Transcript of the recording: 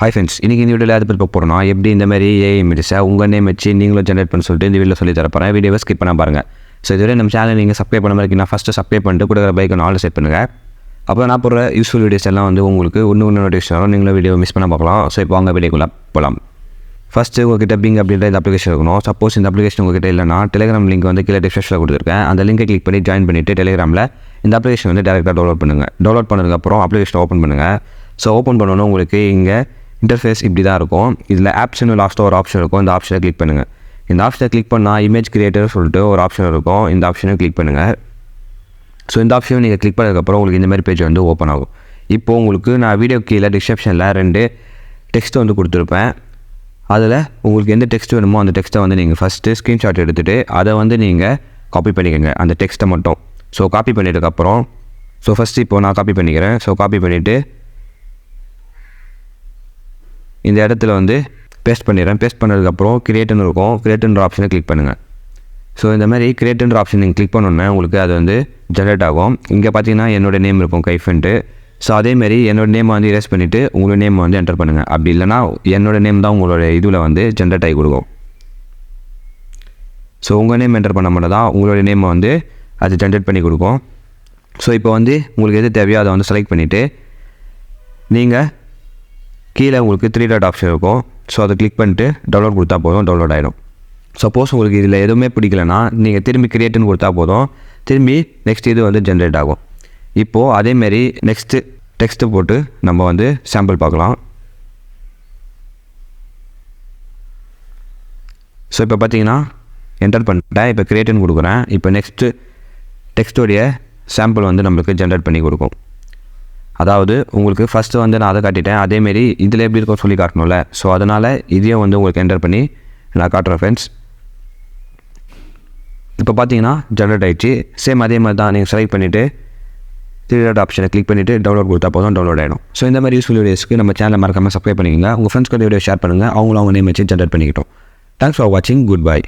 Hi friends, இன்றைக்கி இந்த வீடியோவில் அதை பற்றி பார்க்க போகிறோம்னா எப்படி இந்த மாதிரி ஏஐ இமேஜஸை உங்கள் நேம் வச்சு நீங்களும் ஜென்ரேட் பண்ண சொல்லிட்டு இந்த வீடியோவில் சொல்லி தரப்போகிறேன். வீடியோவை ஸ்கிப் பண்ண பாருங்கள். ஸோ இதுவரை நம்ம சேனல் நீங்கள் சப்ஸ்கிரைப் பண்ண மாதிரி இருக்கீங்கன்னா ஃபஸ்ட்டு சப்ஸ்கிரைப் பண்ணிட்டு கொடுக்குற பைக்கை ஆல் செட் பண்ணுங்கள். அப்போ நான் போடுற யூஸ்ஃபுல் வீடியோஸ் எல்லாம் வந்து உங்களுக்கு ஒன்று நோட்டிஃபிகேஷன் வரும். நீங்களும் வீடியோ மிஸ் பண்ண பார்க்கலாம். ஸோ இப்போ வாங்க வீடியோக்குள்ளே போகலாம். ஃபஸ்ட்டு உங்கள்கிட்ட பிங் அப்படின்ற இந்த அப்ளிகேஷன் இருக்கணும். சப்போஸ் இந்த அப்ளிகேஷன் உங்கள்கிட்ட இல்லைனா டெலிகிராம் லிங்க் வந்து கீழே டிஸ்கிரிப்ஷனில் கொடுத்துருக்கேன். அந்த லிங்கை கிளிக் பண்ணி ஜாயின் பண்ணிவிட்டு டெலிகிராமில் இந்த அப்ளிகேஷன் வந்து டேரெக்டாக டவுன்லோட் பண்ணுங்கள். டவுன்லோட் பண்ணதுக்கப்புறம் அப்ளிகேஷன் ஓப்பன் பண்ணுங்கள். ஸோ ஓப்பன் பண்ணணும் உங்களுக்கு இங்கே இன்டர்ஃபேஸ் இப்படி தான் இருக்கும். இதில் ஆப்ஷன் லாஸ்ட்டாக ஒரு ஆப்ஷன் இருக்கும். இந்த ஆப்ஷனை கிளிக் பண்ணுங்கள். இந்த ஆப்ஷனை கிளிக் பண்ணால் இமேஜ் கிரியேட்டர் சொல்லிட்டு ஒரு ஆப்ஷன் இருக்கும். இந்த ஆப்ஷனை கிளிக் பண்ணுங்கள். ஸோ இந்த ஆப்ஷனை நீங்கள் கிளிக் பண்ணதுக்கப்புறம் உங்களுக்கு இந்த மாதிரி பேஜ் வந்து ஓப்பன் ஆகும். இப்போது உங்களுக்கு நான் வீடியோ கீழே டிஸ்கிரிப்ஷனில் 2 டெக்ஸ்ட் வந்து கொடுத்துருப்பேன். அதில் உங்களுக்கு எந்த டெக்ஸ்ட் வேணுமோ அந்த டெக்ஸ்ட்டை வந்து நீங்கள் ஃபஸ்ட்டு ஸ்க்ரீன்ஷாட் எடுத்துகிட்டு அதை வந்து நீங்கள் காப்பி பண்ணிக்கோங்க, அந்த டெக்ஸ்ட்டை மட்டும். ஸோ காப்பி பண்ணிட்டதுக்கப்புறம் ஃபஸ்ட்டு இப்போது நான் காப்பி பண்ணிக்கிறேன். ஸோ காப்பி பண்ணிவிட்டு இந்த இடத்துல வந்து பேஸ்ட் பண்ணிடுறேன். பேஸ்ட் பண்ணதுக்கப்புறம் கிரியேட்டுன்னு இருக்கும். கிரியேட்டுன்ற ஆப்ஷனை கிளிக் பண்ணுங்கள். ஸோ இந்த மாதிரி கிரியேட்டுன்ற ஆப்ஷன் நீங்கள் கிளிக் பண்ணோன்னே உங்களுக்கு அது வந்து ஜென்ரேட் ஆகும். இங்கே பார்த்தீங்கன்னா என்னோடய நேம் இருக்கும் கைஃபன்ட்டு. ஸோ அதேமாரி என்னோடய நேமை வந்து இரேஸ் பண்ணிவிட்டு உங்களோட நேம் வந்து என்டர் பண்ணுங்கள். அப்படி இல்லைனா என்னோடய நேம் தான் உங்களோட இதில் வந்து ஜென்ரேட் ஆகி கொடுக்கும். ஸோ உங்கள் நேம் என்டர் பண்ண மட்டும் தான் உங்களோட நேமை வந்து அது ஜென்ரேட் பண்ணி கொடுக்கும். ஸோ இப்போ வந்து உங்களுக்கு எது தேவையோ அதை வந்து செலக்ட் பண்ணிவிட்டு நீங்கள் கீழே உங்களுக்கு 3 டாட் ஆப்ஷன் இருக்கும். ஸோ அதை கிளிக் பண்ணிட்டு டவுன்லோட் கொடுத்தா போதும், டவுன்லோட் ஆகிடும். சப்போஸ் உங்களுக்கு இதில் எதுவுமே பிடிக்கலனா நீங்கள் திரும்பி கிரியேட்டுன்னு கொடுத்தா போதும், திரும்பி நெக்ஸ்ட் இது வந்து ஜென்ரேட் ஆகும். இப்போது அதேமாரி நெக்ஸ்ட்டு டெக்ஸ்ட்டு போட்டு நம்ம வந்து சாம்பிள் பார்க்கலாம். ஸோ இப்போ பார்த்தீங்கன்னா என்டர் பண்ணிட்டேன். இப்போ கிரியேட்டுன்னு கொடுக்குறேன். இப்போ நெக்ஸ்ட்டு டெக்ஸ்ட்டோடைய சாம்பிள் வந்து நம்மளுக்கு ஜென்ரேட் பண்ணி கொடுக்கும். அதாவது உங்களுக்கு ஃபஸ்ட்டு வந்து நான் அதை காட்டிட்டேன். அதேமாரி இதில் எப்படி இருக்கும் சொல்லி காட்டணும்ல. ஸோ அதனால் இதையும் வந்து உங்களுக்கு என்டர் பண்ணி நான் காட்டுறேன் ஃப்ரெண்ட்ஸ். இப்போ பார்த்தீங்கன்னா ஜென்ரேட் ஆகிடுச்சு. சேம் அதே மாதிரி தான் நீங்கள் செலக்ட் பண்ணிவிட்டு 3 டாட் ஆப்ஷனை கிளிக் பண்ணிவிட்டு டவுன்லோட் கொடுத்தா போதும், டவுன்லோட் ஆகிடும். ஸோ இந்த மாதிரி யூஸ்ஃபுல் வீடியோஸ்க்கு நம்ம சேனலை மறக்காமல் சப்ஸ்கிரைப் பண்ணிக்கோங்க. உங்கள் ஃப்ரெண்ட்ஸ்க்கு வீடியோ ஷேர் பண்ணுங்கள். அவங்களும் அவங்க நேம் வச்சு ஜென்ரேட் பண்ணிக்கிட்டோம். தேங்க்ஸ் ஃபார் வாட்சிங். Good bye.